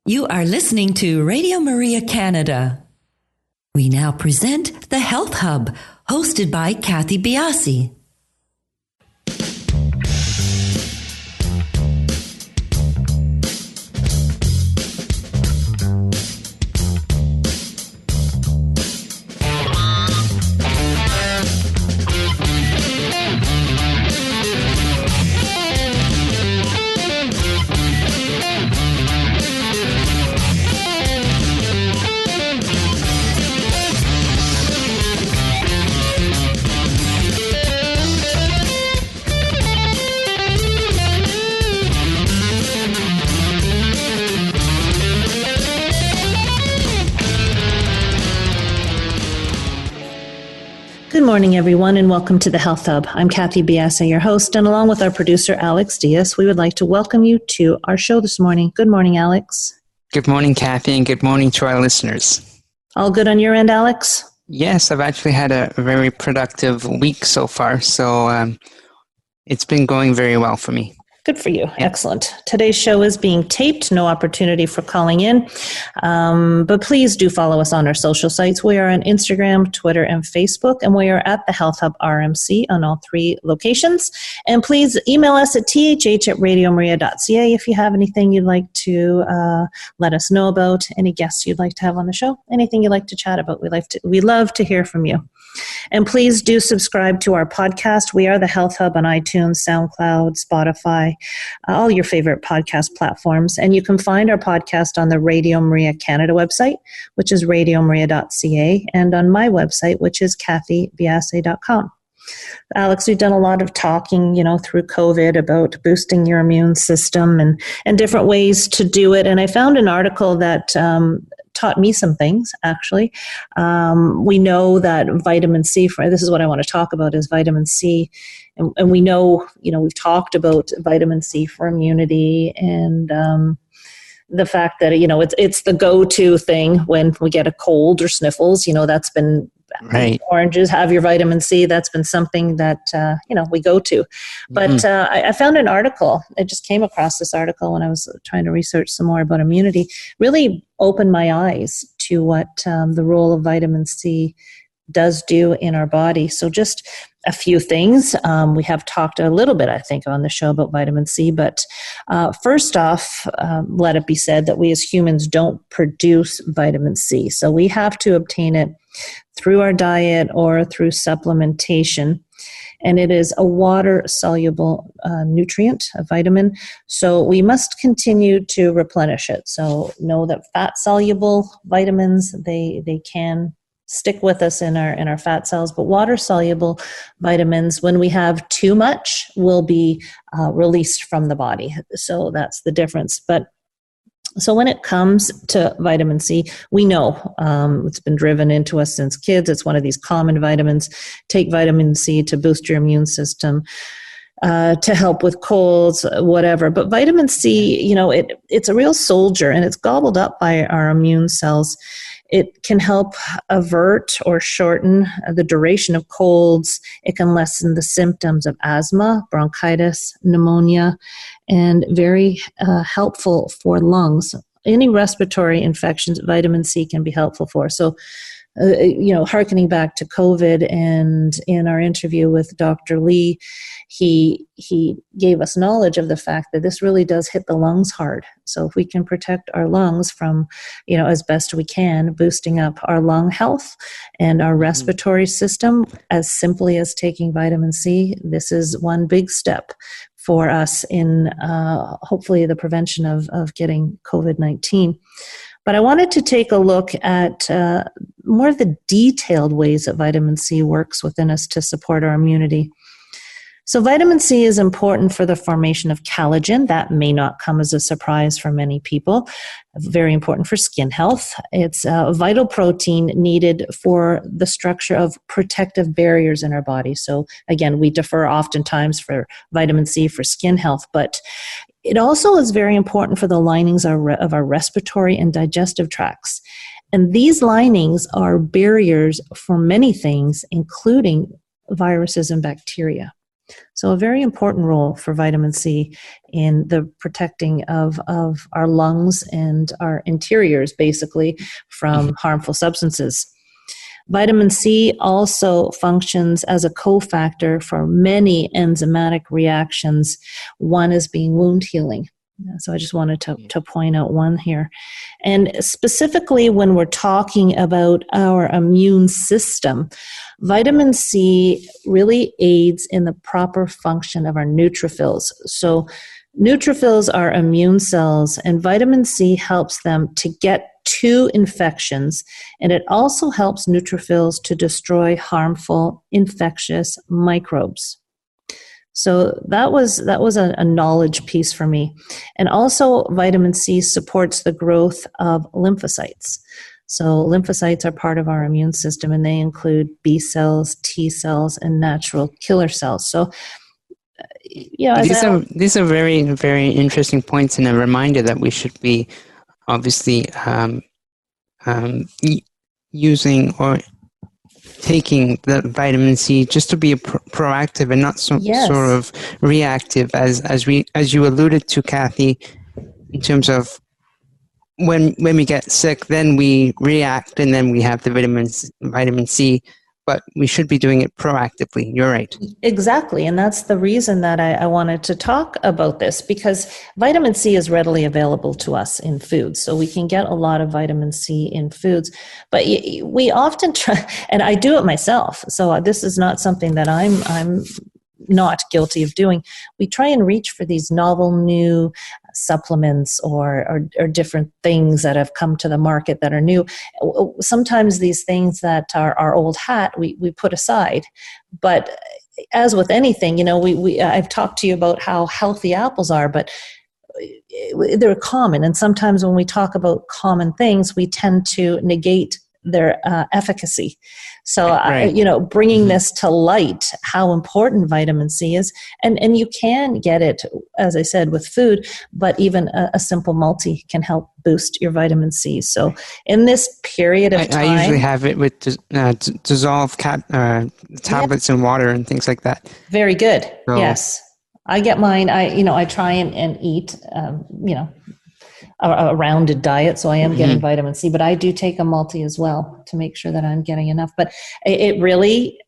You are listening to Radio Maria Canada. We now present the Health Hub, hosted by Kathy Biasi. Good morning, everyone, and welcome to the Health Hub. I'm Kathy Biasi, your host, and along with our producer, Alex Diaz, we would like to welcome you to our show this morning. Good morning, Alex. Good morning, Kathy, and good morning to our listeners. All good on your end, Alex? Yes, I've actually had a very productive week so far, so it's been going very well for me. Good for you. Yeah. Excellent. Today's show is being taped. No opportunity for calling in. But please do follow us on our social sites. We are on Instagram, Twitter, and Facebook. And we are at the Health Hub RMC on all three locations. And please email us at thh@radiomaria.ca if you have anything you'd like to let us know about, any guests you'd like to have on the show, anything you'd like to chat about. We love to hear from you. And please do subscribe to our podcast. We are the Health Hub on iTunes, SoundCloud, Spotify, all your favorite podcast platforms. And you can find our podcast on the Radio Maria Canada website, which is radiomaria.ca, and on my website, which is kathybiasi.com. Alex, we've done a lot of talking, through COVID about boosting your immune system and different ways to do it. And I found an article that taught me some things, actually. We know that vitamin C, this is what I want to talk about, is vitamin C. And we know, we've talked about vitamin C for immunity and the fact that, it's the go-to thing when we get a cold or sniffles. That's been right. Oranges, have your vitamin C. That's been something that, we go to. But I found an article. I just came across this article when I was trying to research some more about immunity. Really opened my eyes to what the role of vitamin C does do in our body. So just a few things. We have talked a little bit, I think, on the show about vitamin C. But first off, let it be said that we as humans don't produce vitamin C. So we have to obtain it through our diet or through supplementation. And it is a water-soluble nutrient, a vitamin. So we must continue to replenish it. So know that fat-soluble vitamins, they can stick with us in our fat cells, but water-soluble vitamins, when we have too much, will be released from the body. So that's the difference. But so when it comes to vitamin C, we know it's been driven into us since kids. It's one of these common vitamins. Take vitamin C to boost your immune system, to help with colds, whatever. But vitamin C, it's a real soldier, and it's gobbled up by our immune cells. It can help avert or shorten the duration of colds. It can lessen the symptoms of asthma, bronchitis, pneumonia, and very helpful for lungs. Any respiratory infections, vitamin C can be helpful for. So, hearkening back to COVID and in our interview with Dr. Lee, he gave us knowledge of the fact that this really does hit the lungs hard. So if we can protect our lungs from, as best we can, boosting up our lung health and our respiratory system, as simply as taking vitamin C, this is one big step for us in hopefully the prevention of getting COVID-19. But I wanted to take a look at more of the detailed ways that vitamin C works within us to support our immunity. So vitamin C is important for the formation of collagen. That may not come as a surprise for many people. Very important for skin health. It's a vital protein needed for the structure of protective barriers in our body. So again, we defer oftentimes for vitamin C for skin health, but it also is very important for the linings of our respiratory and digestive tracts. And these linings are barriers for many things, including viruses and bacteria. So a very important role for vitamin C in the protecting of our lungs and our interiors, basically, from harmful substances. Vitamin C also functions as a cofactor for many enzymatic reactions, one is being wound healing. So I just wanted to point out one here. And specifically when we're talking about our immune system, vitamin C really aids in the proper function of our neutrophils. So neutrophils are immune cells, and vitamin C helps them to get to infections, and it also helps neutrophils to destroy harmful infectious microbes. So that was a knowledge piece for me. And also vitamin C supports the growth of lymphocytes. So lymphocytes are part of our immune system, and they include B cells, T cells, and natural killer cells. So these are very, very interesting points, and a reminder that we should be obviously using or taking the vitamin C just to be proactive and not sort of reactive, as you alluded to, Kathy, in terms of when we get sick, then we react, and then we have the vitamin C. But we should be doing it proactively. You're right. Exactly. And that's the reason that I wanted to talk about this, because vitamin C is readily available to us in foods. So we can get a lot of vitamin C in foods. But we often try, and I do it myself. So this is not something that I'm not guilty of doing. We try and reach for these novel new supplements or different things that have come to the market that are new. Sometimes these things that are old hat, we put aside. But as with anything, I've talked to you about how healthy apples are, but they're common. And sometimes when we talk about common things, we tend to negate their efficacy. So, bringing this to light, how important vitamin C is, and you can get it, as I said, with food, but even a simple multi can help boost your vitamin C. So in this period of time... I usually have it with dissolved tablets in water and things like that. Very good. So, yes. I get mine, I try and eat, a rounded diet, so I am getting vitamin C, but I do take a multi as well to make sure that I'm getting enough. But it really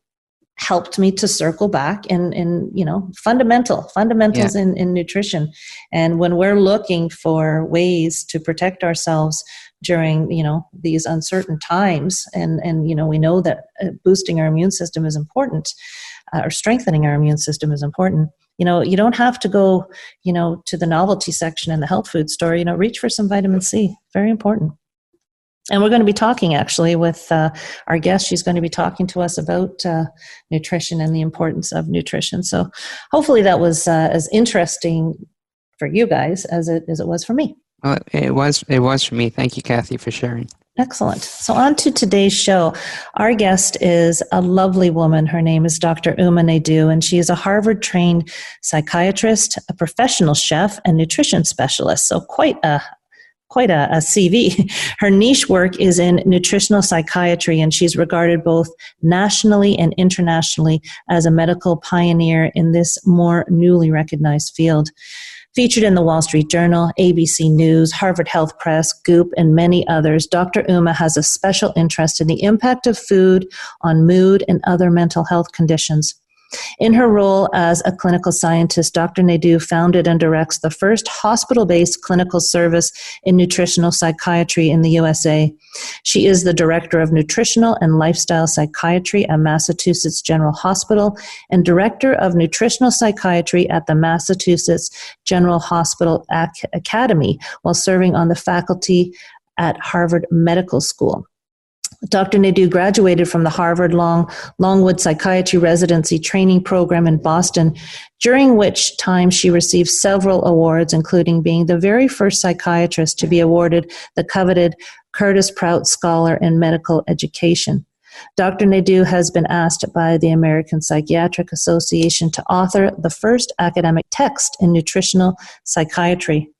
helped me to circle back in fundamentals in nutrition. And when we're looking for ways to protect ourselves during these uncertain times, and we know that boosting our immune system is important, or strengthening our immune system is important. You don't have to go, to the novelty section in the health food store. Reach for some vitamin C. Very important. And we're going to be talking actually with our guest. She's going to be talking to us about nutrition and the importance of nutrition. So hopefully that was as interesting for you guys as it was for me. Well, it was for me. Thank you, Kathy, for sharing. Excellent. So on to today's show. Our guest is a lovely woman. Her name is Dr. Naidoo, and she is a Harvard-trained psychiatrist, a professional chef, and nutrition specialist. So quite a CV. Her niche work is in nutritional psychiatry, and she's regarded both nationally and internationally as a medical pioneer in this more newly recognized field. Featured in the Wall Street Journal, ABC News, Harvard Health Press, Goop, and many others, Dr. has a special interest in the impact of food on mood and other mental health conditions. In her role as a clinical scientist, Dr. Naidoo founded and directs the first hospital-based clinical service in nutritional psychiatry in the USA. She is the director of nutritional and lifestyle psychiatry at Massachusetts General Hospital and director of nutritional psychiatry at the Massachusetts General Hospital Academy while serving on the faculty at Harvard Medical School. Dr. Naidoo graduated from the Harvard Longwood Psychiatry Residency Training Program in Boston, during which time she received several awards, including being the very first psychiatrist to be awarded the coveted Curtis Prout Scholar in Medical Education. Dr. Naidoo has been asked by the American Psychiatric Association to author the first academic text in nutritional psychiatry.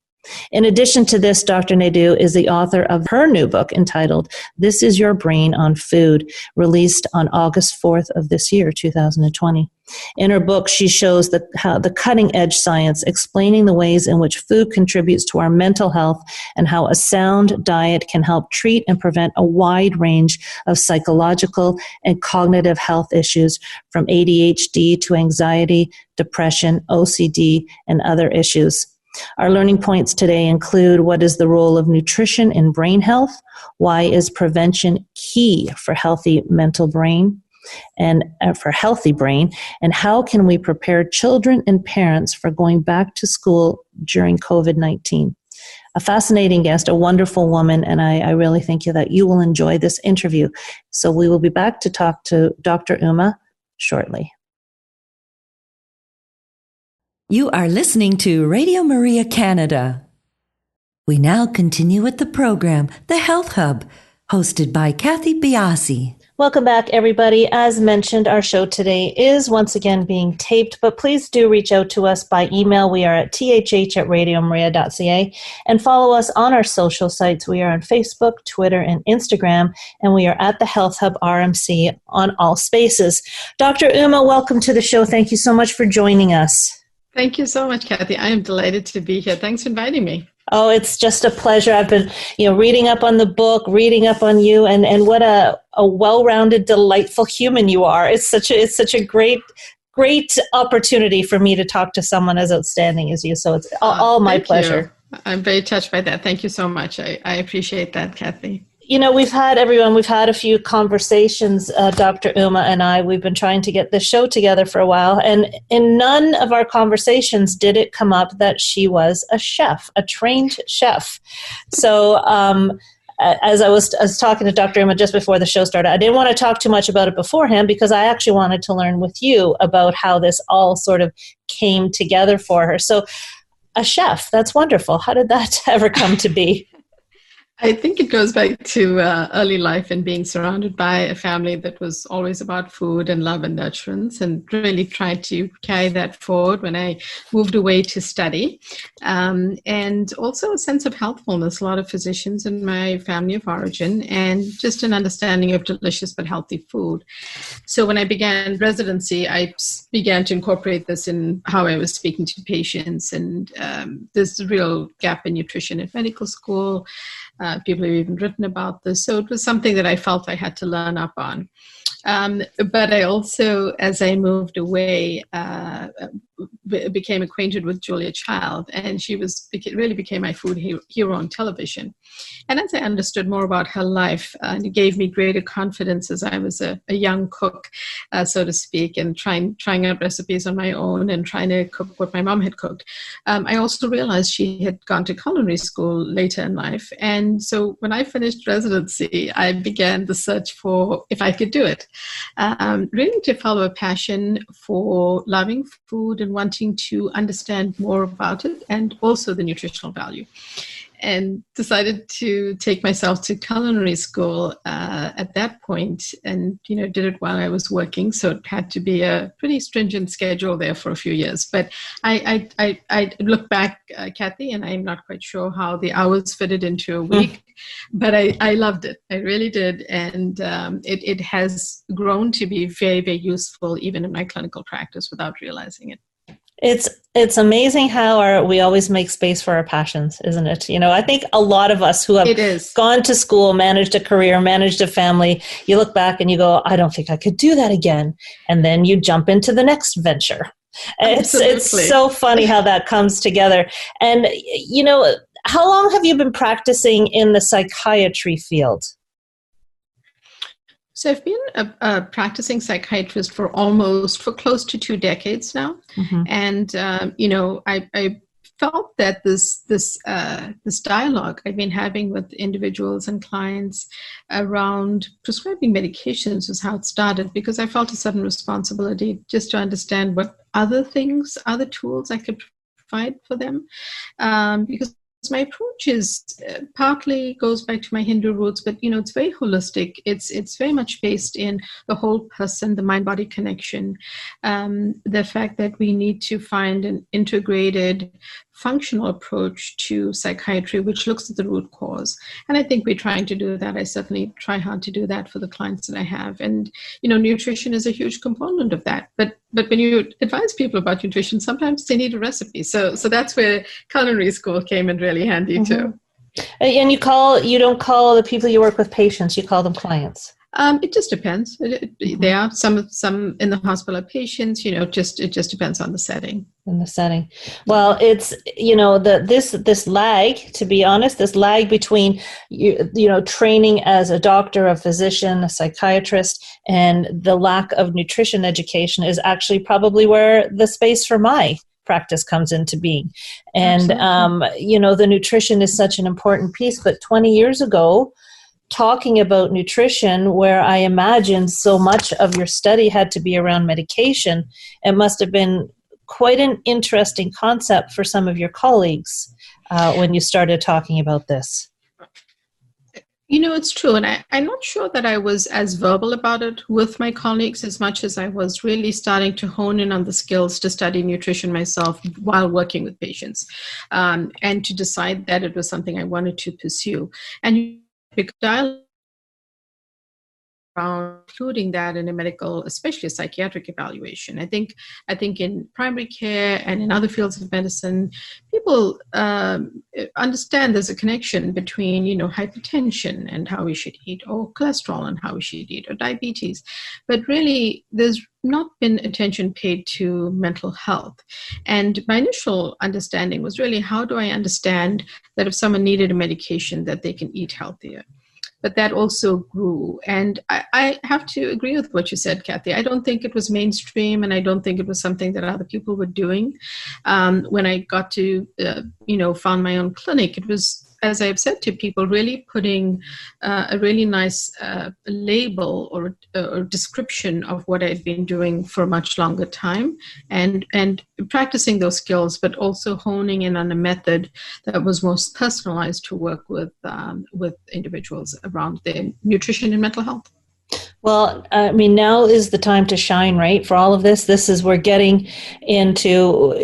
In addition to this, Dr. Naidoo is the author of her new book entitled This Is Your Brain on Food, released on August 4th of this year, 2020. In her book, she shows how the cutting-edge science explaining the ways in which food contributes to our mental health and how a sound diet can help treat and prevent a wide range of psychological and cognitive health issues, from ADHD to anxiety, depression, OCD, and other issues. Our learning points today include: what is the role of nutrition in brain health? Why is prevention key for healthy mental brain and for healthy brain? And how can we prepare children and parents for going back to school during COVID-19? A fascinating guest, a wonderful woman, and I really think that you will enjoy this interview. So we will be back to talk to Dr. Uma shortly. You are listening to Radio Maria Canada. We now continue with the program, The Health Hub, hosted by Kathy Biasi. Welcome back, everybody. As mentioned, our show today is once again being taped, but please do reach out to us by email. We are at thh@radiomaria.ca, and follow us on our social sites. We are on Facebook, Twitter, and Instagram, and we are at the Health Hub RMC on all spaces. Dr. Uma, welcome to the show. Thank you so much for joining us. Thank you so much, Kathy. I am delighted to be here. Thanks for inviting me. Oh, it's just a pleasure. I've been, reading up on the book, reading up on you, and what a well-rounded, delightful human you are. It's such a great opportunity for me to talk to someone as outstanding as you. So it's all my pleasure. I'm very touched by that. Thank you so much. I appreciate that, Kathy. We've had a few conversations, Dr. Uma and I. We've been trying to get this show together for a while, and in none of our conversations did it come up that she was a chef, a trained chef. So as I was talking to Dr. Uma just before the show started, I didn't want to talk too much about it beforehand because I actually wanted to learn with you about how this all sort of came together for her. So a chef, that's wonderful. How did that ever come to be? I think it goes back to early life and being surrounded by a family that was always about food and love and nurturance, and really tried to carry that forward when I moved away to study. And also a sense of healthfulness, a lot of physicians in my family of origin, and just an understanding of delicious but healthy food. So when I began residency, I began to incorporate this in how I was speaking to patients, and there's a real gap in nutrition at medical school. People have even written about this. So it was something that I felt I had to learn up on. But I also, as I moved away, became acquainted with Julia Child, and she really became my food hero on television. And as I understood more about her life, it gave me greater confidence as I was a young cook, so to speak, and trying out recipes on my own and trying to cook what my mom had cooked. I also realized she had gone to culinary school later in life. And so when I finished residency, I began the search for if I could do it. Really to follow a passion for loving food and wanting to understand more about it, and also the nutritional value. And decided to take myself to culinary school at that point, and did it while I was working. So it had to be a pretty stringent schedule there for a few years. But I look back, Kathy, and I'm not quite sure how the hours fitted into a week, but I loved it. I really did, and it has grown to be very, very useful even in my clinical practice without realizing it. It's amazing how we always make space for our passions, isn't it? I think a lot of us who have gone to school, managed a career, managed a family, you look back and you go, I don't think I could do that again. And then you jump into the next venture. It's so funny how that comes together. And, how long have you been practicing in the psychiatry field? So I've been a practicing psychiatrist for close to 2 decades now. Mm-hmm. And, I felt that this dialogue I've been having with individuals and clients around prescribing medications was how it started, because I felt a sudden responsibility just to understand what other tools I could provide for them. Because my approach is partly goes back to my Hindu roots, but it's very holistic. It's very much based in the whole person, the mind-body connection, the fact that we need to find an integrated functional approach to psychiatry, which looks at the root cause. And I think we're trying to do that. I certainly try hard to do that for the clients that I have. And, nutrition is a huge component of that. But when you advise people about nutrition, sometimes they need a recipe. So that's where culinary school came in really handy too. And you don't call the people you work with patients, you call them clients. It just depends. There are some in the hospital are patients, it just depends on the setting. Well, it's, this lag, to be honest, this lag between, training as a doctor, a physician, a psychiatrist, and the lack of nutrition education is actually probably where the space for my practice comes into being. And, the nutrition is such an important piece. But 20 years ago, talking about nutrition, where I imagine so much of your study had to be around medication, it must have been quite an interesting concept for some of your colleagues when you started talking about this. It's true. And I'm not sure that I was as verbal about it with my colleagues as much as I was really starting to hone in on the skills to study nutrition myself while working with patients, and to decide that it was something I wanted to pursue. And dialogue around including that in a medical, especially a psychiatric evaluation. I think in primary care and in other fields of medicine, people understand there's a connection between, hypertension and how we should eat, or cholesterol and how we should eat, or diabetes. But really, there's not been attention paid to mental health. And my initial understanding was really, how do I understand that if someone needed a medication, that they can eat healthier? But that also grew. And I have to agree with what you said, Kathy. I don't think it was mainstream, and I don't think it was something that other people were doing. When I got to, found my own clinic, it was, as I've said to people, really putting a really nice label or description of what I'd been doing for a much longer time, and practicing those skills, but also honing in on a method that was most personalized to work with individuals around their nutrition and mental health. Well, now is the time to shine, right? For all of this, we're getting into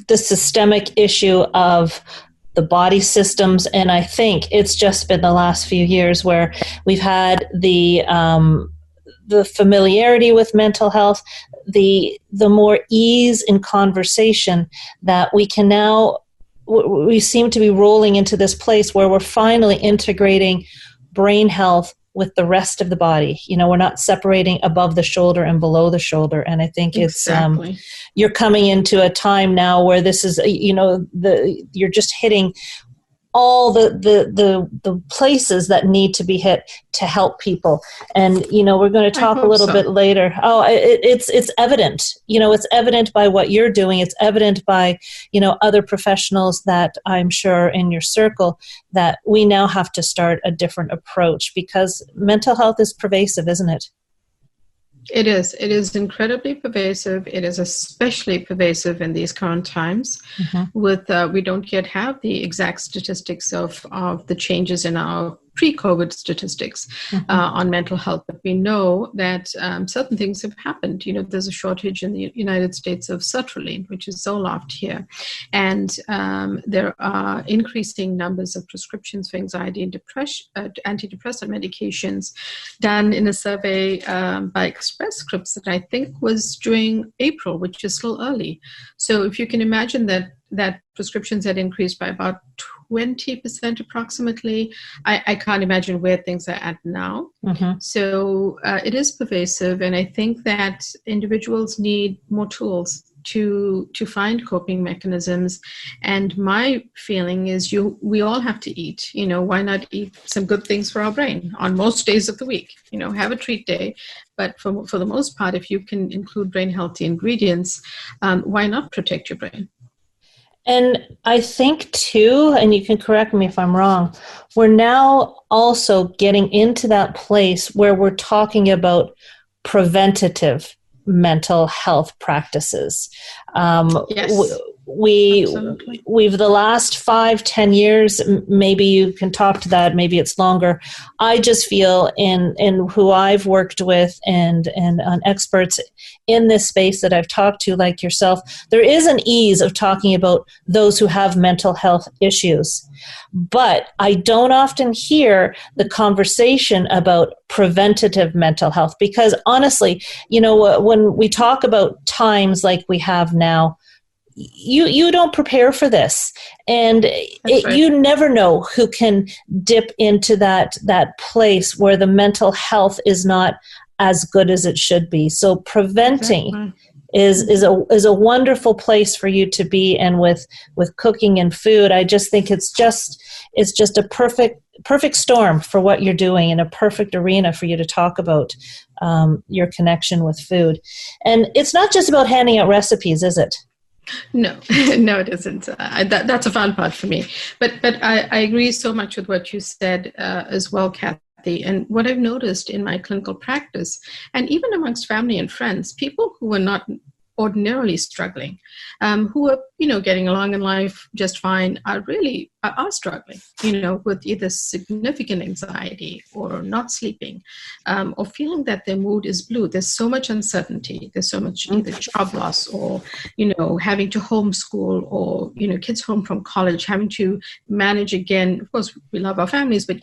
the systemic issue of the body systems. And I think it's just been the last few years where we've had the familiarity with mental health, the more ease in conversation that we can now, we seem to be rolling into this place where we're finally integrating brain health with the rest of the body. We're not separating above the shoulder and below the shoulder. And I think exactly. It's, you're coming into a time now where this is, you're just hitting all the places that need to be hit to help people. And, we're going to talk a little bit later. Oh, it's evident, it's evident by what you're doing. It's evident by, other professionals that I'm sure in your circle, that we now have to start a different approach, because mental health is pervasive, isn't it? It is. It is incredibly pervasive. It is especially pervasive in these current times. With we don't yet have the exact statistics of the changes in our pre-COVID statistics on mental health, but we know that certain things have happened. There's a shortage in the United States of sertraline, which is Zoloft here, and there are increasing numbers of prescriptions for anxiety and depression, antidepressant medications, done in a survey by Express Scripts that I think was during April, which is still early. So if you can imagine that prescriptions had increased by about 20% approximately, I can't imagine where things are at now. So it is pervasive, and I think that individuals need more tools to find coping mechanisms. And my feeling is we all have to eat. Why not eat some good things for our brain on most days of the week? Have a treat day. But for the most part, if you can include brain healthy ingredients, why not protect your brain? And I think too, and you can correct me if I'm wrong, we're now also getting into that place where we're talking about preventative mental health practices. Yes. we've the last 5-10 years, maybe you can talk to that, maybe it's longer. I just feel in who I've worked with and on experts in this space that I've talked to, like yourself, there is an ease of talking about those who have mental health issues. But I don't often hear the conversation about preventative mental health, because honestly, when we talk about times like we have now, you don't prepare for this, and right. You never know who can dip into that place where the mental health is not as good as it should be. So preventing is a wonderful place for you to be, and with cooking and food, I just think it's just a perfect storm for what you're doing, and a perfect arena for you to talk about your connection with food. And it's not just about handing out recipes, is it? No, it isn't. That's a fun part for me. But I agree so much with what you said as well, Kathy. And what I've noticed in my clinical practice, and even amongst family and friends, people who are not ordinarily struggling, who are, getting along in life just fine, are struggling, with either significant anxiety or not sleeping, or feeling that their mood is blue. There's so much uncertainty. There's so much either job loss or, having to homeschool, or, kids home from college, having to manage again. Of course, we love our families, but,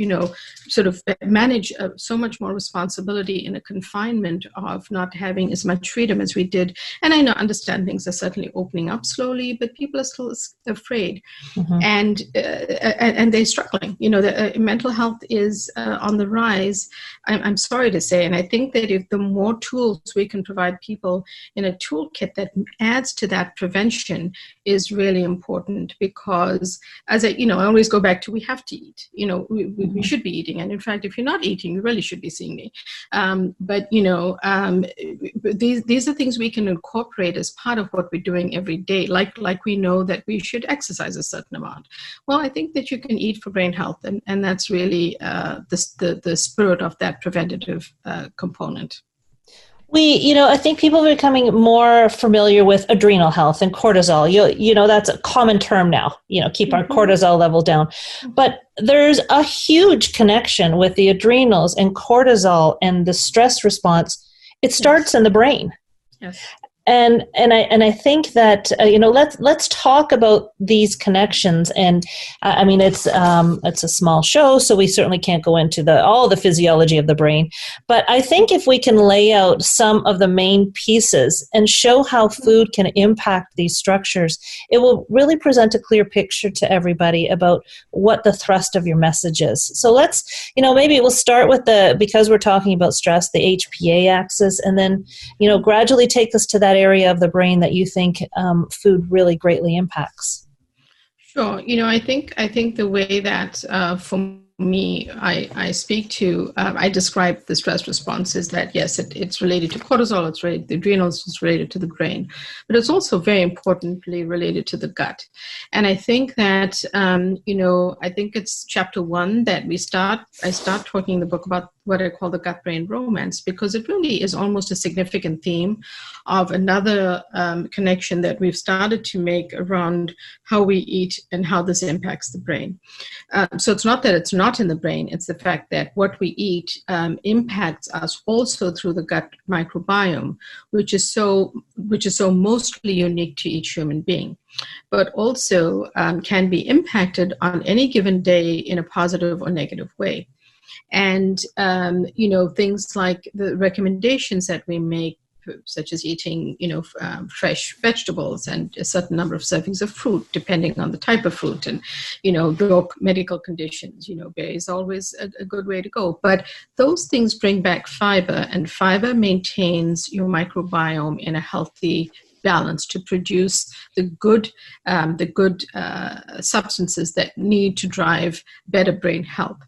sort of manage so much more responsibility in a confinement of not having as much freedom as we did. And I understand things are certainly opening up slowly, but people are still afraid. And they're struggling. The mental health is on the rise, I'm sorry to say. And I think that if the more tools we can provide people in a toolkit that adds to that prevention is really important, because as I always go back to, we have to eat. We should be eating. And in fact, if you're not eating, you really should be seeing me. But these are things we can incorporate as part of what we're doing every day. Like we know that we should exercise a certain amount. Well, I think that you can eat for brain health, and that's really the spirit of that preventative component. I think people are becoming more familiar with adrenal health and cortisol. That's a common term now, keep our cortisol level down. But there's a huge connection with the adrenals and cortisol and the stress response. It starts in the brain. Yes. And I think that let's talk about these connections. And it's a small show, so we certainly can't go into all the physiology of the brain. But I think if we can lay out some of the main pieces and show how food can impact these structures, it will really present a clear picture to everybody about what the thrust of your message is. So let's maybe we'll start with because we're talking about stress, the HPA axis, and then gradually take us to that area of the brain that you think food really greatly impacts. Sure. I think the way that for me, I speak to, I describe the stress response is that, yes, it's related to cortisol, it's related to the adrenals, it's related to the brain, but it's also very importantly related to the gut. And I think that, I think it's chapter 1 that I start talking in the book about what I call the gut-brain romance, because it really is almost a significant theme of another connection that we've started to make around how we eat and how this impacts the brain. So it's not that it's not in the brain, it's the fact that what we eat impacts us also through the gut microbiome, which is so mostly unique to each human being, but also can be impacted on any given day in a positive or negative way. And, things like the recommendations that we make, such as eating, fresh vegetables and a certain number of servings of fruit, depending on the type of fruit, and, your medical conditions, berry is always a good way to go. But those things bring back fiber, and fiber maintains your microbiome in a healthy balance to produce the good substances that need to drive better brain health.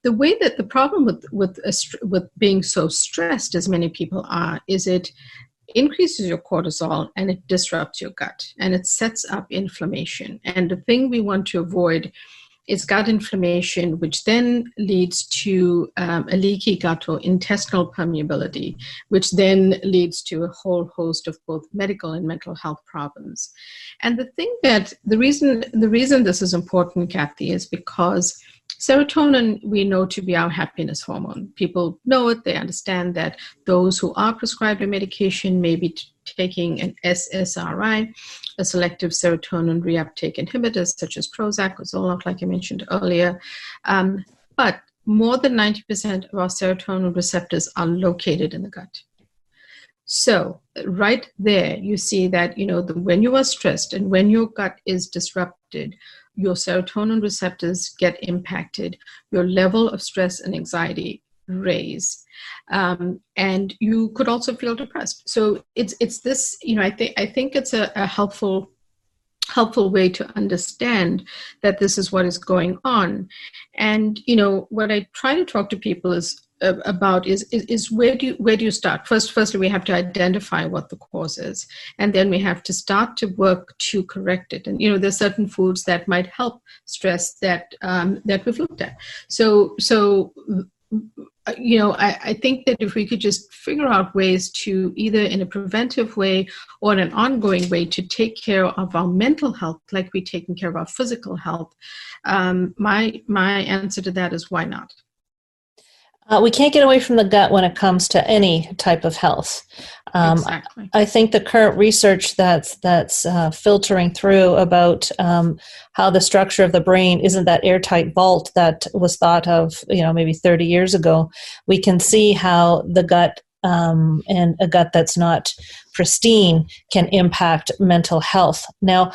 The way that the problem with being so stressed, as many people are, is it increases your cortisol and it disrupts your gut and it sets up inflammation. And the thing we want to avoid is gut inflammation, which then leads to a leaky gut or intestinal permeability, which then leads to a whole host of both medical and mental health problems. And the reason this is important, Kathy, is because serotonin we know to be our happiness hormone. People know it, they understand that those who are prescribed a medication may be taking an SSRI, a selective serotonin reuptake inhibitor, such as Prozac or Zoloft, like I mentioned earlier. But more than 90% of our serotonin receptors are located in the gut. So right there, you see that, when you are stressed and when your gut is disrupted, your serotonin receptors get impacted, your level of stress and anxiety raise, and you could also feel depressed. So it's this, I think it's a helpful way to understand that this is what is going on. And what I try to talk to people is where do you start? Firstly, we have to identify what the cause is, and then we have to start to work to correct it. And there's certain foods that might help stress that we've looked at. So I think that if we could just figure out ways to, either in a preventive way or in an ongoing way, to take care of our mental health like we're taking care of our physical health, my answer to that is why not? We can't get away from the gut when it comes to any type of health. Exactly. I think the current research that's filtering through about how the structure of the brain isn't that airtight vault that was thought of, maybe 30 years ago. We can see how the gut and a gut that's not pristine can impact mental health. Now,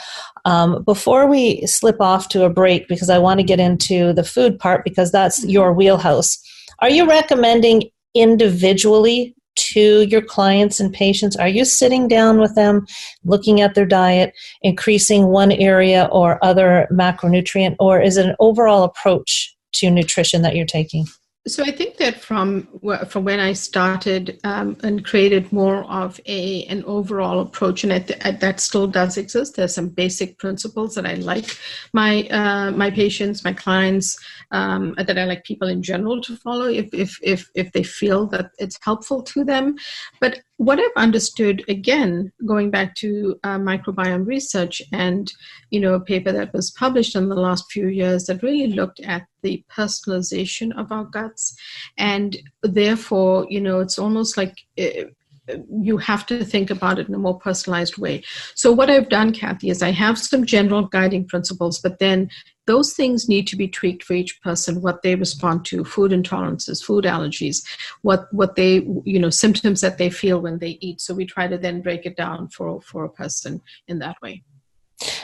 before we slip off to a break, because I want to get into the food part, because that's your wheelhouse, are you recommending individually to your clients and patients? Are you sitting down with them, looking at their diet, increasing one area or other macronutrient, or is it an overall approach to nutrition that you're taking? So I think that from when I started and created more of an overall approach, and that still does exist. There's some basic principles that I like my patients, my clients, that I like people in general to follow if they feel that it's helpful to them. But what I've understood, again, going back to microbiome research and a paper that was published in the last few years that really looked at the personalization of our guts, and therefore, it's almost like you have to think about it in a more personalized way. So what I've done, Kathy, is I have some general guiding principles, but then those things need to be tweaked for each person, what they respond to, food intolerances, food allergies, what they, symptoms that they feel when they eat. So we try to then break it down for a person in that way.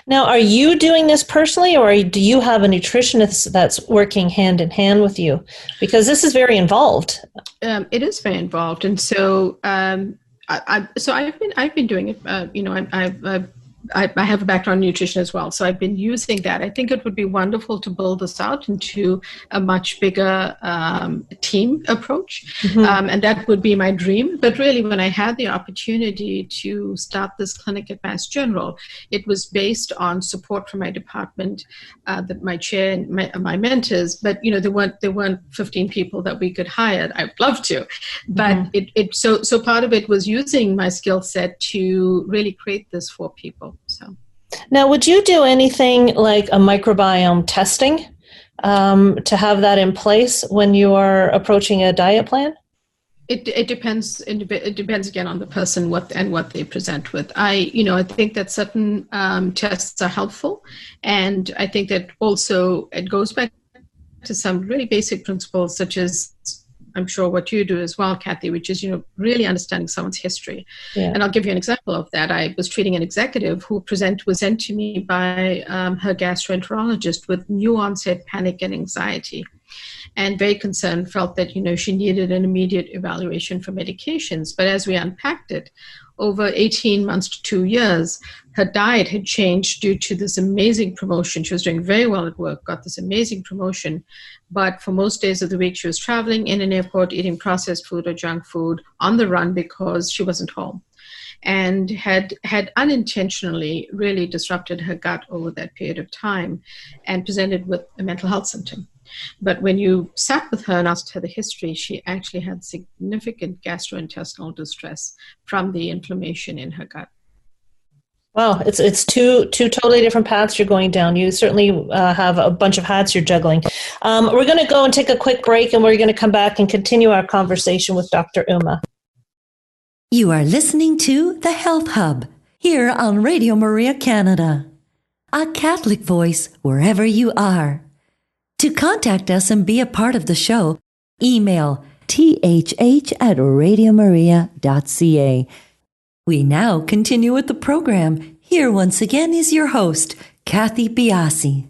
Now, are you doing this personally, or do you have a nutritionist that's working hand in hand with you? Because this is very involved. It is very involved, and so I've been doing it. I have a background in nutrition as well, so I've been using that. I think it would be wonderful to build this out into a much bigger team approach, and that would be my dream. But really, when I had the opportunity to start this clinic at Mass General, it was based on support from my department, that my chair and my mentors. But there weren't 15 people that we could hire. I'd love to, but so part of it was using my skill set to really create this for people. So, now, would you do anything like a microbiome testing to have that in place when you are approaching a diet plan? It depends. It depends again on the person what they present with. I think that certain tests are helpful, and I think that also it goes back to some really basic principles, such as, I'm sure what you do as well, Kathy, which is, really understanding someone's history. Yeah. And I'll give you an example of that. I was treating an executive who was sent to me by her gastroenterologist with new onset panic and anxiety, and very concerned, felt that, she needed an immediate evaluation for medications. But as we unpacked it, over 18 months to 2 years, her diet had changed due to this amazing promotion. She was doing very well at work, got this amazing promotion, but for most days of the week, she was traveling in an airport, eating processed food or junk food on the run because she wasn't home. and had unintentionally really disrupted her gut over that period of time and presented with a mental health symptom. But when you sat with her and asked her the history, she actually had significant gastrointestinal distress from the inflammation in her gut. Wow, it's two totally different paths you're going down. You certainly have a bunch of hats you're juggling. We're going to go and take a quick break, and we're going to come back and continue our conversation with Dr. Uma. You are listening to The Health Hub here on Radio Maria Canada, a Catholic voice wherever you are. To contact us and be a part of the show, email thh@radiomaria.ca. We now continue with the program. Here once again is your host, Kathy Biasi.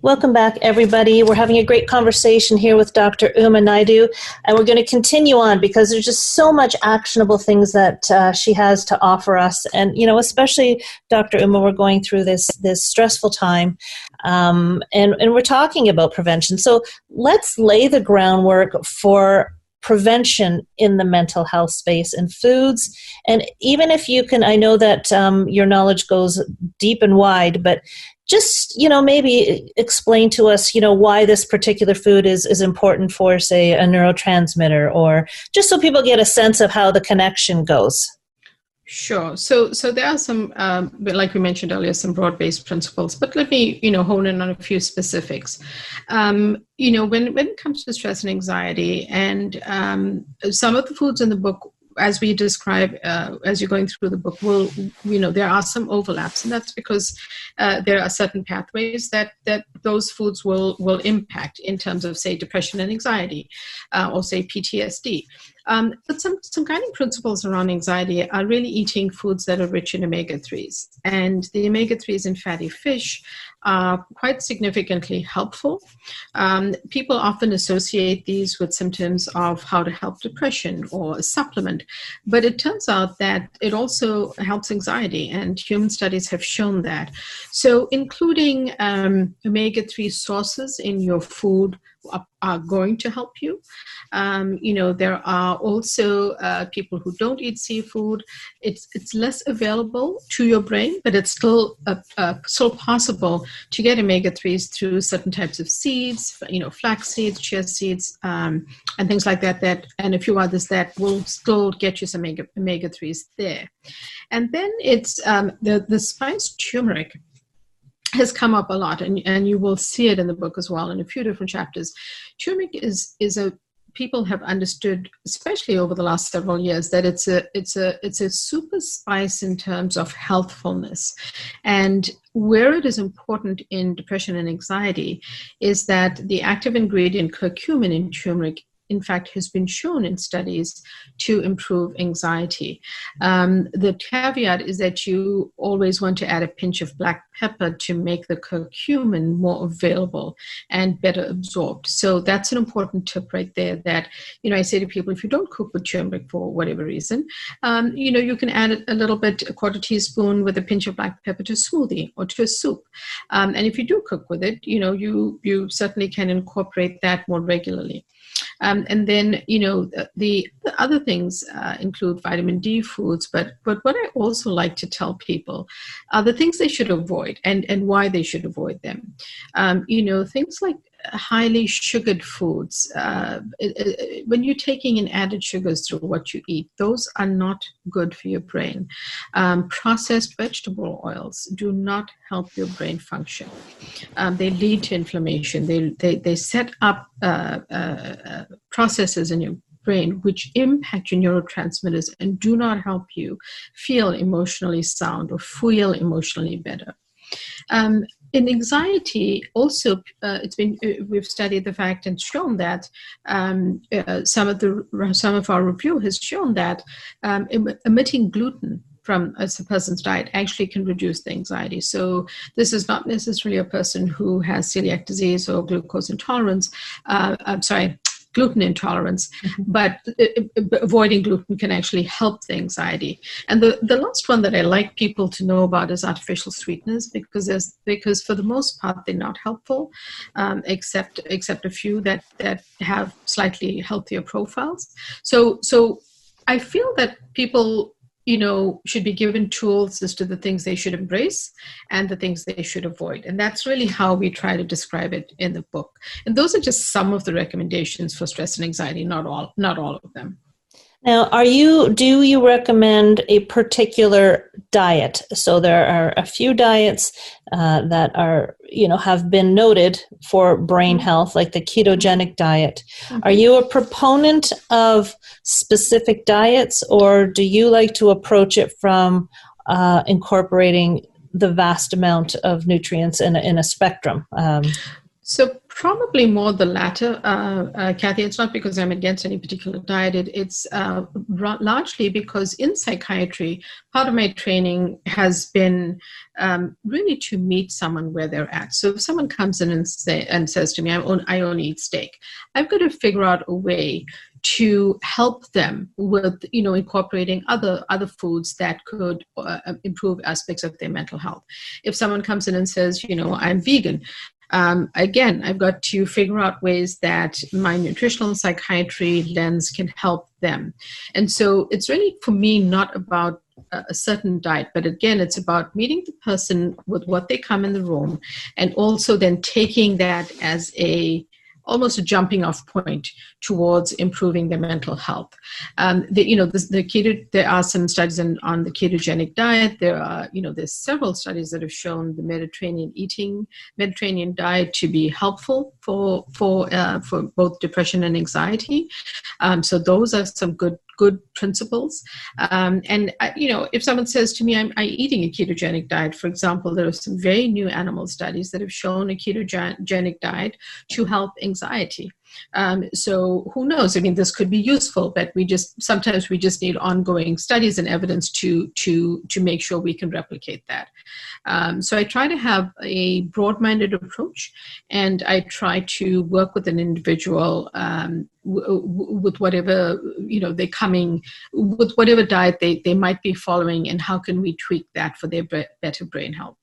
Welcome back, everybody. We're having a great conversation here with Dr. Uma Naidoo, and we're going to continue on because there's just so much actionable things that she has to offer us. And, you know, especially, Dr. Uma, we're going through this stressful time, and we're talking about prevention. So let's lay the groundwork for prevention in the mental health space and foods. And even if you can, I know that your knowledge goes deep and wide, but just, you know, maybe explain to us, you know, why this particular food is important for, say, a neurotransmitter, or just so people get a sense of how the connection goes. Sure. So there are some, like we mentioned earlier, some broad-based principles, but let me, you know, hone in on a few specifics. You know, when it comes to stress and anxiety, and some of the foods in the book, as we describe, as you're going through the book, will, you know, there are some overlaps, and that's because there are certain pathways that those foods will impact in terms of, say, depression and anxiety, or say PTSD. But some guiding principles around anxiety are really eating foods that are rich in omega-3s. And the omega-3s in fatty fish are quite significantly helpful. People often associate these with symptoms of how to help depression or a supplement, but it turns out that it also helps anxiety, and human studies have shown that. So including omega-3 sources in your food are going to help you. You know, there are also people who don't eat seafood. It's less available to your brain, but it's still possible to get omega-3s through certain types of seeds, you know, flax seeds, chia seeds, and things like that, and a few others that will still get you some omega-3s there. And then it's the spice turmeric has come up a lot, and you will see it in the book as well in a few different chapters. Turmeric is people have understood, especially over the last several years, that it's a super spice in terms of healthfulness. And where it is important in depression and anxiety is that the active ingredient curcumin in turmeric, in fact, has been shown in studies to improve anxiety. The caveat is that you always want to add a pinch of black pepper to make the curcumin more available and better absorbed. So that's an important tip right there that, you know, I say to people, if you don't cook with turmeric for whatever reason, you know, you can add a little bit, a quarter teaspoon with a pinch of black pepper to a smoothie or to a soup. And if you do cook with it, you know, you certainly can incorporate that more regularly. And then, you know, the other things include vitamin D foods, but what I also like to tell people are the things they should avoid and why they should avoid them. You know, things like highly sugared foods. When you're taking in added sugars through what you eat, those are not good for your brain. Processed vegetable oils do not help your brain function. They lead to inflammation. They set up processes in your brain which impact your neurotransmitters and do not help you feel emotionally sound or feel emotionally better. In anxiety, also, we've studied the fact and shown that some of our review has shown that omitting gluten from a person's diet actually can reduce the anxiety. So this is not necessarily a person who has celiac disease or glucose intolerance. Gluten intolerance, but avoiding gluten can actually help the anxiety. And the last one that I like people to know about is artificial sweeteners, because for the most part they're not helpful, except a few that have slightly healthier profiles. So I feel that people, should be given tools as to the things they should embrace and the things they should avoid. And that's really how we try to describe it in the book. And those are just some of the recommendations for stress and anxiety, not all of them. Now, do you recommend a particular diet? So there are a few diets that are, have been noted for brain health, like the ketogenic diet. Mm-hmm. Are you a proponent of specific diets, or do you like to approach it from incorporating the vast amount of nutrients in a spectrum? So probably more the latter, Kathy. It's not because I'm against any particular diet. It's largely because in psychiatry, part of my training has been really to meet someone where they're at. So if someone comes in and says to me, I only eat steak, I've got to figure out a way to help them with, incorporating other foods that could improve aspects of their mental health. If someone comes in and says, I'm vegan, again, I've got to figure out ways that my nutritional psychiatry lens can help them. And so it's really, for me, not about a certain diet, but again, it's about meeting the person with what they come in the room, and also then taking that as almost a jumping off point towards improving their mental health. There are some studies on the ketogenic diet. There's several studies that have shown the Mediterranean diet to be helpful for both depression and anxiety. So those are some good principles. If someone says to me, I'm eating a ketogenic diet, for example, there are some very new animal studies that have shown a ketogenic diet to help anxiety. So who knows? I mean, this could be useful, but sometimes we just need ongoing studies and evidence to make sure we can replicate that. So I try to have a broad-minded approach, and I try to work with an individual with whatever, they're coming with, whatever diet they might be following, and how can we tweak that for their better brain health.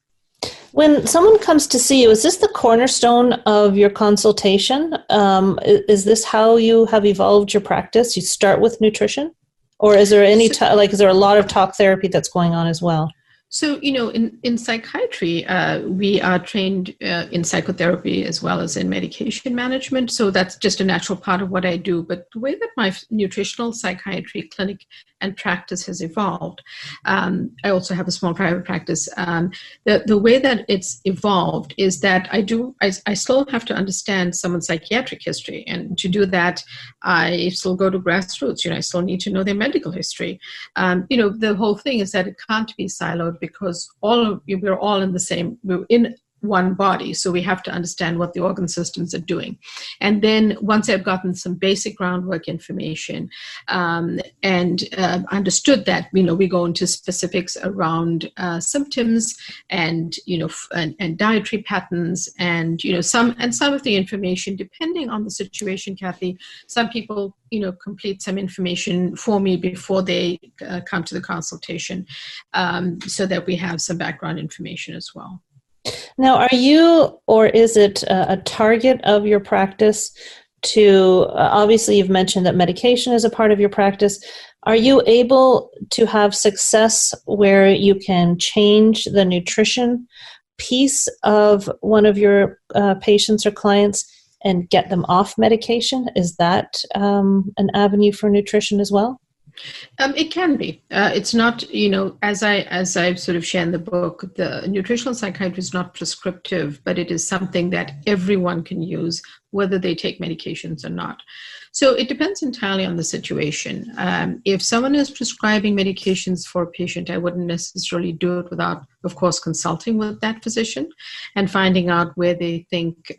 When someone comes to see you, is this the cornerstone of your consultation? Is this how you have evolved your practice? You start with nutrition? Or is there is there a lot of talk therapy that's going on as well? So, in psychiatry, we are trained in psychotherapy as well as in medication management. So that's just a natural part of what I do. But the way that my nutritional psychiatry clinic and practice has evolved, I also have a small private practice. The way that it's evolved is that I still have to understand someone's psychiatric history. And to do that, I still go to grassroots. I still need to know their medical history. The whole thing is that it can't be siloed, because we're all we're in one body, so we have to understand what the organ systems are doing. And then once I've gotten some basic groundwork information and understood that, we go into specifics around symptoms and and dietary patterns, and some of the information, depending on the situation, Kathy. Some people complete some information for me before they come to the consultation, so that we have some background information as well. Now, are you, or is it a target of your practice to, obviously you've mentioned that medication is a part of your practice. Are you able to have success where you can change the nutrition piece of one of your patients or clients and get them off medication? Is that an avenue for nutrition as well? It can be. It's not, as I've sort of shared in the book, the nutritional psychiatry is not prescriptive, but it is something that everyone can use, whether they take medications or not. So it depends entirely on the situation. If someone is prescribing medications for a patient, I wouldn't necessarily do it without, of course, consulting with that physician and finding out where they think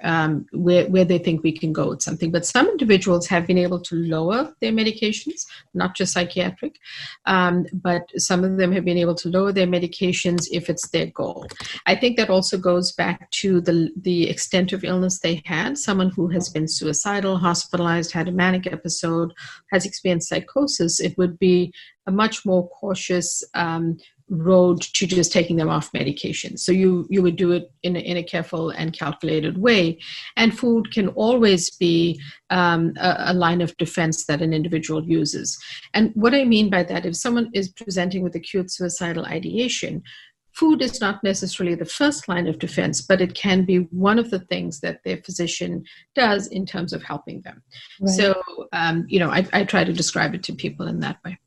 where they think we can go with something. But some individuals have been able to lower their medications, not just psychiatric, but some of them have been able to lower their medications if it's their goal. I think that also goes back to the extent of illness they had. Someone who has been suicidal, hospitalized, had a manic episode, has experienced psychosis, it would be a much more cautious road to just taking them off medication. So you would do it in a careful and calculated way. And food can always be a line of defense that an individual uses. And what I mean by that, if someone is presenting with acute suicidal ideation, food is not necessarily the first line of defense, but it can be one of the things that their physician does in terms of helping them. Right. So, I try to describe it to people in that way.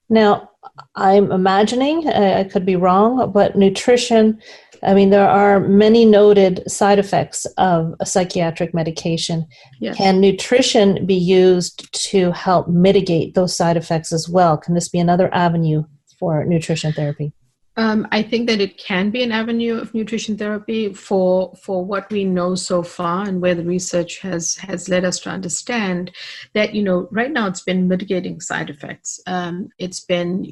Now, I'm imagining, I could be wrong, but nutrition, I mean, there are many noted side effects of a psychiatric medication. Yes. Can nutrition be used to help mitigate those side effects as well? Can this be another avenue for nutrition therapy? I think that it can be an avenue of nutrition therapy for what we know so far, and where the research has led us to understand that, right now it's been mitigating side effects. It's been,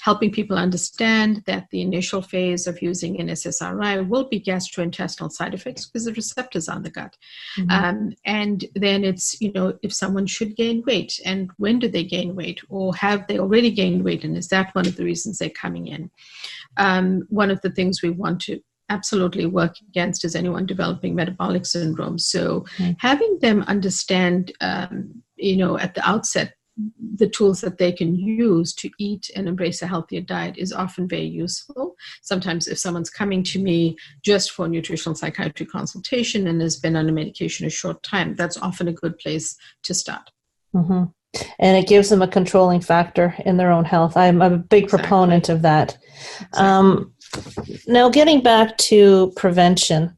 helping people understand that the initial phase of using an SSRI will be gastrointestinal side effects because the receptors are in the gut. Mm-hmm. And then it's, if someone should gain weight, and when do they gain weight, or have they already gained weight, and is that one of the reasons they're coming in? One of the things we want to absolutely work against is anyone developing metabolic syndrome. So having them understand, at the outset, the tools that they can use to eat and embrace a healthier diet is often very useful. Sometimes if someone's coming to me just for nutritional psychiatry consultation and has been on a medication a short time, that's often a good place to start. Mm-hmm. And it gives them a controlling factor in their own health. I'm a big proponent of that. Now, getting back to prevention,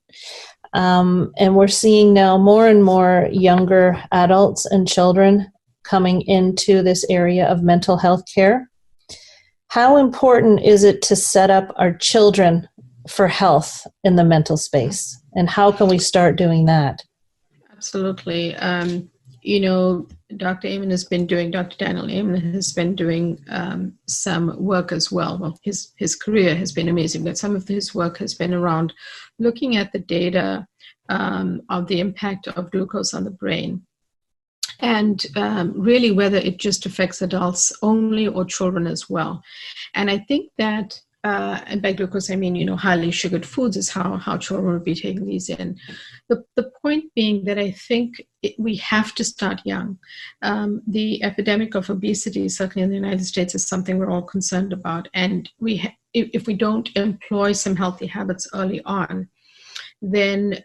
and we're seeing now more and more younger adults and children coming into this area of mental health care. How important is it to set up our children for health in the mental space? And how can we start doing that? Absolutely. Dr. Daniel Amen has been doing some work as well. Well, his career has been amazing, but some of his work has been around looking at the data of the impact of glucose on the brain, and really whether it just affects adults only or children as well. And I think that, and by glucose, I mean, highly sugared foods is how children will be taking these in. The point being that I think we have to start young. The epidemic of obesity, certainly in the United States, is something we're all concerned about. And if we don't employ some healthy habits early on, then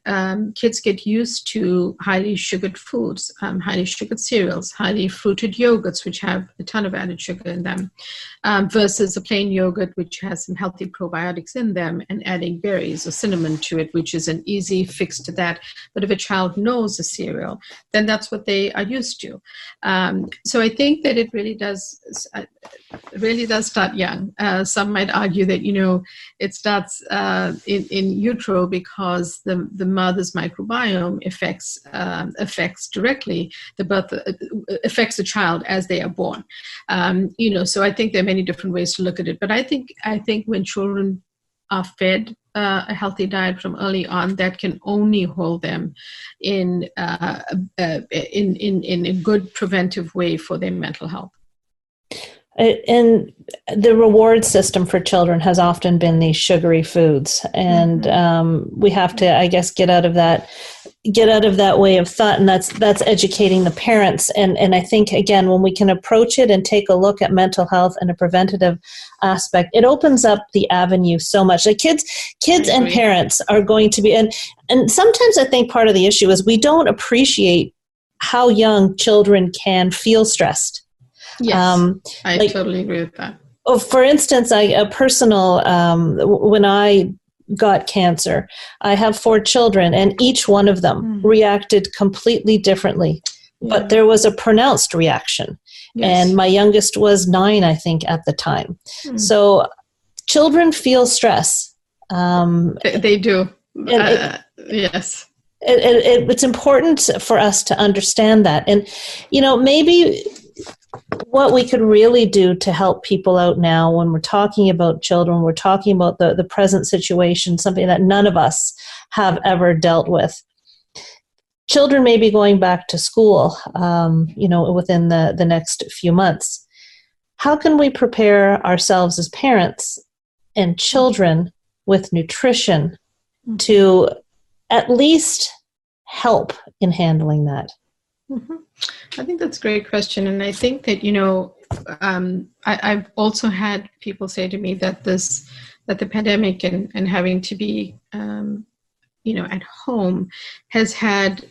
kids get used to highly sugared foods, highly sugared cereals, highly fruited yogurts, which have a ton of added sugar in them, versus a plain yogurt, which has some healthy probiotics in them, and adding berries or cinnamon to it, which is an easy fix to that. But if a child knows a cereal, then that's what they are used to. So I think that it really does start young. Some might argue that, it starts in utero, because the mother's microbiome affects directly the birth, affects the child as they are born. So I think there are many different ways to look at it. But I think when children are fed a healthy diet from early on, that can only hold them in a good preventive way for their mental health. And the reward system for children has often been these sugary foods, and we have to, I guess, get out of that way of thought, and that's educating the parents. And I think, again, when we can approach it and take a look at mental health and a preventative aspect, it opens up the avenue so much. Like kids and parents are going to be, and sometimes I think part of the issue is we don't appreciate how young children can feel stressed. Yes, I totally agree with that. For instance, when I got cancer, I have 4 children, and each one of them reacted completely differently. Yeah. But there was a pronounced reaction. Yes. And my youngest was 9, I think, at the time. So children feel stress. They do. Yes. It's important for us to understand that. And, maybe what we could really do to help people out now when we're talking about children, we're talking about the present situation, something that none of us have ever dealt with. Children may be going back to school, within the next few months. how can we prepare ourselves as parents and children with nutrition to at least help in handling that? Mm-hmm. I think that's a great question. And I think that, I've also had people say to me that the pandemic and having to be, at home has had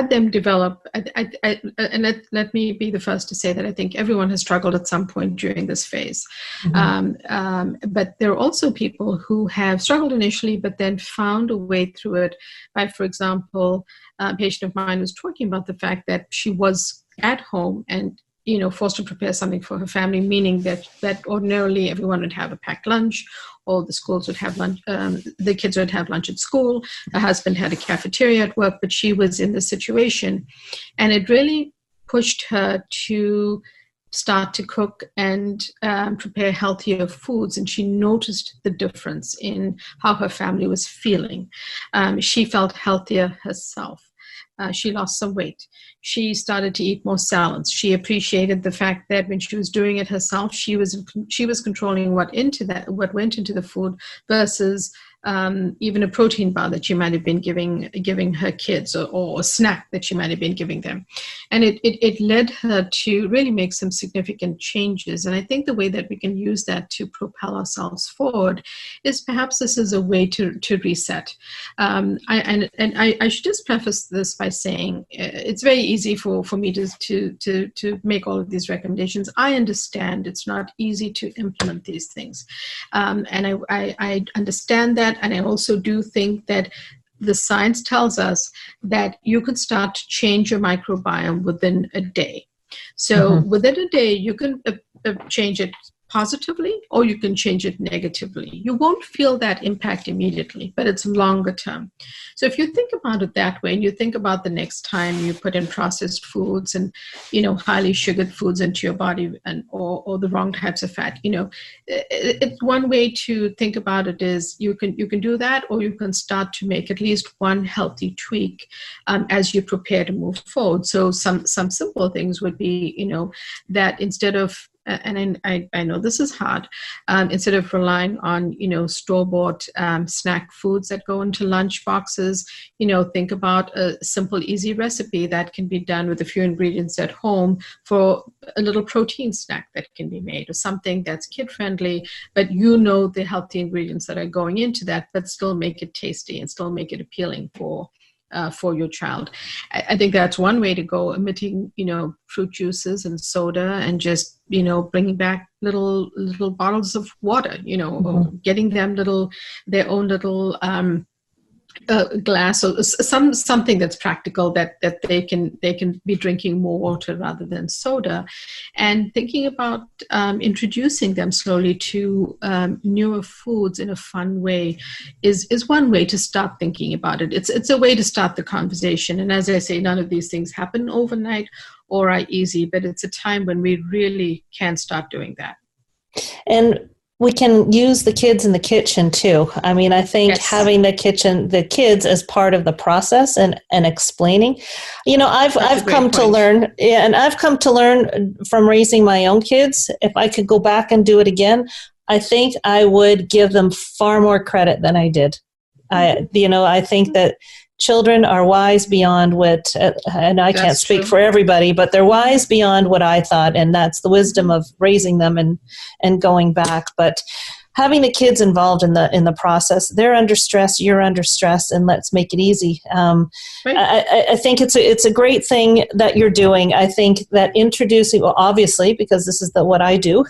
them develop, and let me be the first to say that I think everyone has struggled at some point during this phase. But there are also people who have struggled initially, but then found a way through it by, for example, a patient of mine was talking about the fact that she was at home and forced to prepare something for her family, meaning that ordinarily everyone would have a packed lunch, or the schools would have lunch, the kids would have lunch at school, her husband had a cafeteria at work, but she was in this situation. And it really pushed her to start to cook and prepare healthier foods. And she noticed the difference in how her family was feeling. She felt healthier herself. She lost some weight. She started to eat more salads. She appreciated the fact that when she was doing it herself, she was controlling what went into the food versus even a protein bar that she might have been giving her kids, or a snack that she might have been giving them. And it led her to really make some significant changes. And I think the way that we can use that to propel ourselves forward is perhaps this is a way to reset. I should just preface this by saying it's very easy for me to make all of these recommendations. I understand it's not easy to implement these things. And I understand that. And I also do think that the science tells us that you could start to change your microbiome within a day. So within a day, you can change it positively, or you can change it negatively. You won't feel that impact immediately, but it's longer term. So if you think about it that way, and you think about the next time you put in processed foods and, highly sugared foods into your body, and or the wrong types of fat, it's one way to think about it is you can do that, or you can start to make at least one healthy tweak as you prepare to move forward. So some simple things would be, that instead of, and I know this is hard, instead of relying on, store-bought snack foods that go into lunch boxes, think about a simple, easy recipe that can be done with a few ingredients at home for a little protein snack that can be made, or something that's kid-friendly, but the healthy ingredients that are going into that, but still make it tasty and still make it appealing for your child. I think that's one way to go, omitting, fruit juices and soda, and just, bringing back little bottles of water, or getting them their own little glass, or something that's practical that they can be drinking more water rather than soda, and thinking about introducing them slowly to newer foods in a fun way is one way to start thinking about it. It's a way to start the conversation. And as I say, none of these things happen overnight or are easy, but it's a time when we really can start doing that. And we can use the kids in the kitchen too. I mean, I think having the kids as part of the process and explaining, I've come to learn, and I've come to learn from raising my own kids. If I could go back and do it again, I think I would give them far more credit than I did. I think that children are wise beyond what, and I can't speak for everybody, but they're wise beyond what I thought, and that's the wisdom of raising them and going back. But having the kids involved in the process, they're under stress, you're under stress, and let's make it easy. I think it's a great thing that you're doing. I think that introducing, well, obviously, because this is what I do,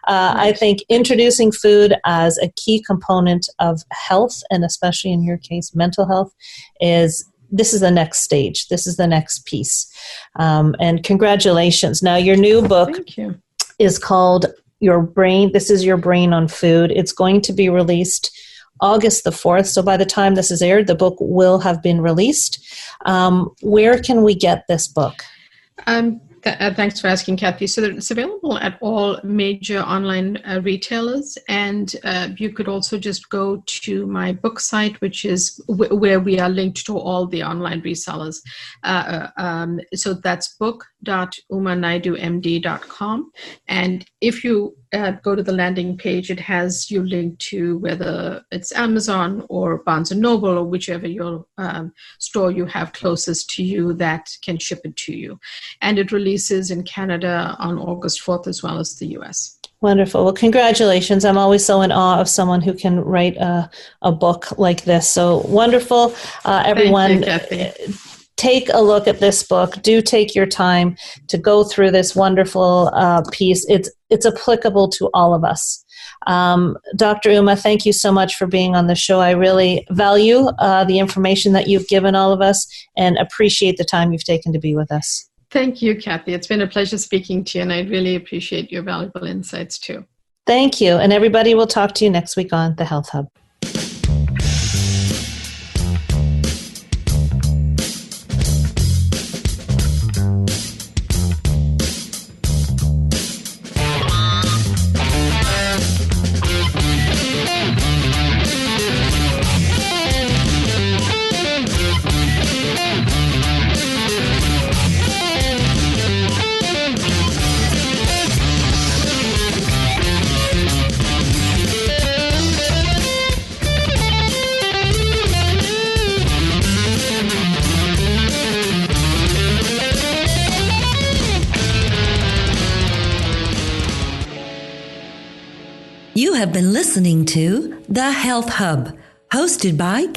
I think introducing food as a key component of health, and especially in your case, mental health, this is the next stage. This is the next piece. And congratulations. Now, your new book is called Your Brain. This is Your Brain on Food. It's going to be released August the 4th. So by the time this is aired, the book will have been released. Where can we get this book? Thanks for asking, Kathy. So it's available at all major online retailers, and you could also just go to my book site, which is where we are linked to all the online resellers. So that's book.umanaidoomd.com, and if you go to the landing page, it has you linked to whether it's Amazon or Barnes & Noble or whichever your store you have closest to you that can ship it to you. And it releases in Canada on August 4th as well as the US. Wonderful. Well, congratulations. I'm always so in awe of someone who can write a book like this. So wonderful. Everyone, thank you, Kathy. Take a look at this book. Do take your time to go through this wonderful piece. It's applicable to all of us. Dr. Uma, thank you so much for being on the show. I really value the information that you've given all of us and appreciate the time you've taken to be with us. Thank you, Kathy. It's been a pleasure speaking to you, and I really appreciate your valuable insights too. Thank you. And everybody, will talk to you next week on The Health Hub. You have been listening to The Health Hub, hosted by